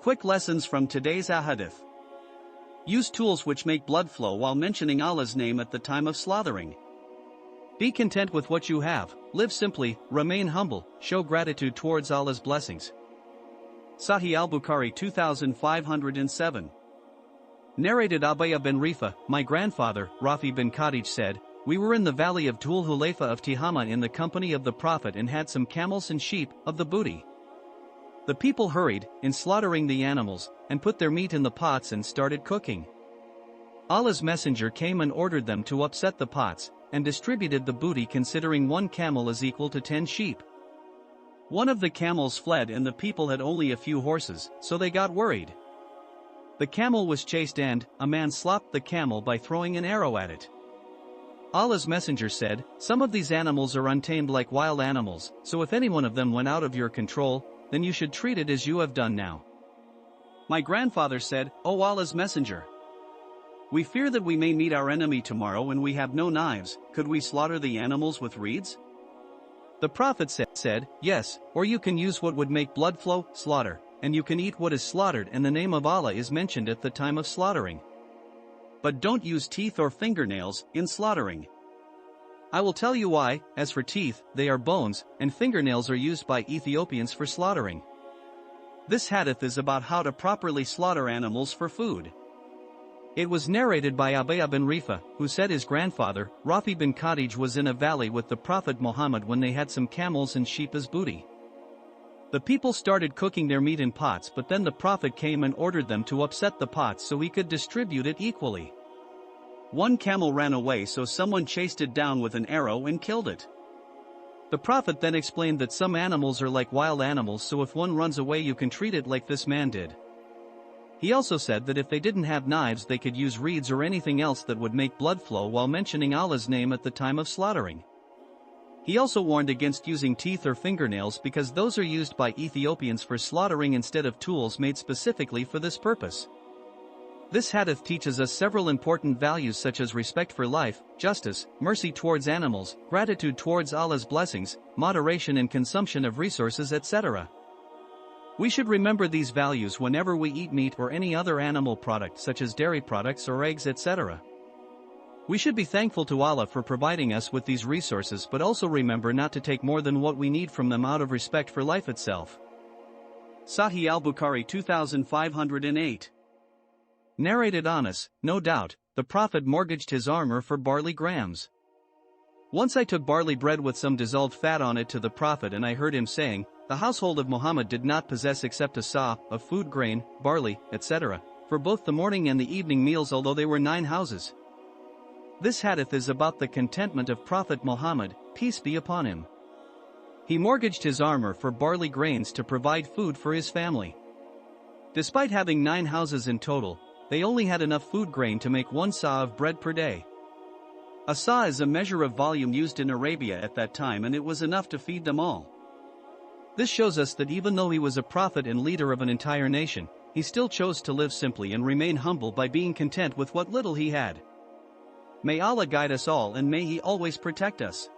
Quick lessons from today's ahadith. Use tools which make blood flow while mentioning Allah's name at the time of slaughtering. Be content with what you have, live simply, remain humble, show gratitude towards Allah's blessings. Sahih al-Bukhari 2507. Narrated Abaya bin Rifa, my grandfather, Rafi bin Khadij said, we were in the valley of Dhul Hulayfa of Tihama in the company of the Prophet and had some camels and sheep, of the booty. The people hurried, in slaughtering the animals, and put their meat in the pots and started cooking. Allah's messenger came and ordered them to upset the pots, and distributed the booty considering 1 camel is equal to 10 sheep. One of the camels fled and the people had only a few horses, so they got worried. The camel was chased and a man slapped the camel by throwing an arrow at it. Allah's messenger said, some of these animals are untamed like wild animals, so if any one of them went out of your control, then you should treat it as you have done now. My grandfather said, O Allah's messenger, we fear that we may meet our enemy tomorrow and we have no knives, could we slaughter the animals with reeds? The Prophet said, yes, or you can use what would make blood flow, slaughter, and you can eat what is slaughtered and the name of Allah is mentioned at the time of slaughtering. But don't use teeth or fingernails in slaughtering. I will tell you why. As for teeth, they are bones, and fingernails are used by Ethiopians for slaughtering. This hadith is about how to properly slaughter animals for food. It was narrated by Abaya bin Rifa, who said his grandfather, Rafi bin Khadij, was in a valley with the Prophet Muhammad when they had some camels and sheep as booty. The people started cooking their meat in pots, but then the Prophet came and ordered them to upset the pots so he could distribute it equally. 1 camel ran away, so someone chased it down with an arrow and killed it. The Prophet then explained that some animals are like wild animals, so if one runs away you can treat it like this man did. He also said that if they didn't have knives they could use reeds or anything else that would make blood flow while mentioning Allah's name at the time of slaughtering. He also warned against using teeth or fingernails because those are used by Ethiopians for slaughtering instead of tools made specifically for this purpose. This hadith teaches us several important values such as respect for life, justice, mercy towards animals, gratitude towards Allah's blessings, moderation in consumption of resources, etc. We should remember these values whenever we eat meat or any other animal product such as dairy products or eggs, etc. We should be thankful to Allah for providing us with these resources, but also remember not to take more than what we need from them out of respect for life itself. Sahih al-Bukhari 2508. Narrated Anas, no doubt, the Prophet mortgaged his armor for barley grams. Once I took barley bread with some dissolved fat on it to the Prophet and I heard him saying, the household of Muhammad did not possess except a sa of food grain, barley, etc., for both the morning and the evening meals, although they were 9 houses. This hadith is about the contentment of Prophet Muhammad, peace be upon him. He mortgaged his armor for barley grains to provide food for his family. Despite having 9 houses in total, they only had enough food grain to make 1 sa of bread per day. A sa is a measure of volume used in Arabia at that time, and it was enough to feed them all. This shows us that even though he was a prophet and leader of an entire nation, he still chose to live simply and remain humble by being content with what little he had. May Allah guide us all and may He always protect us.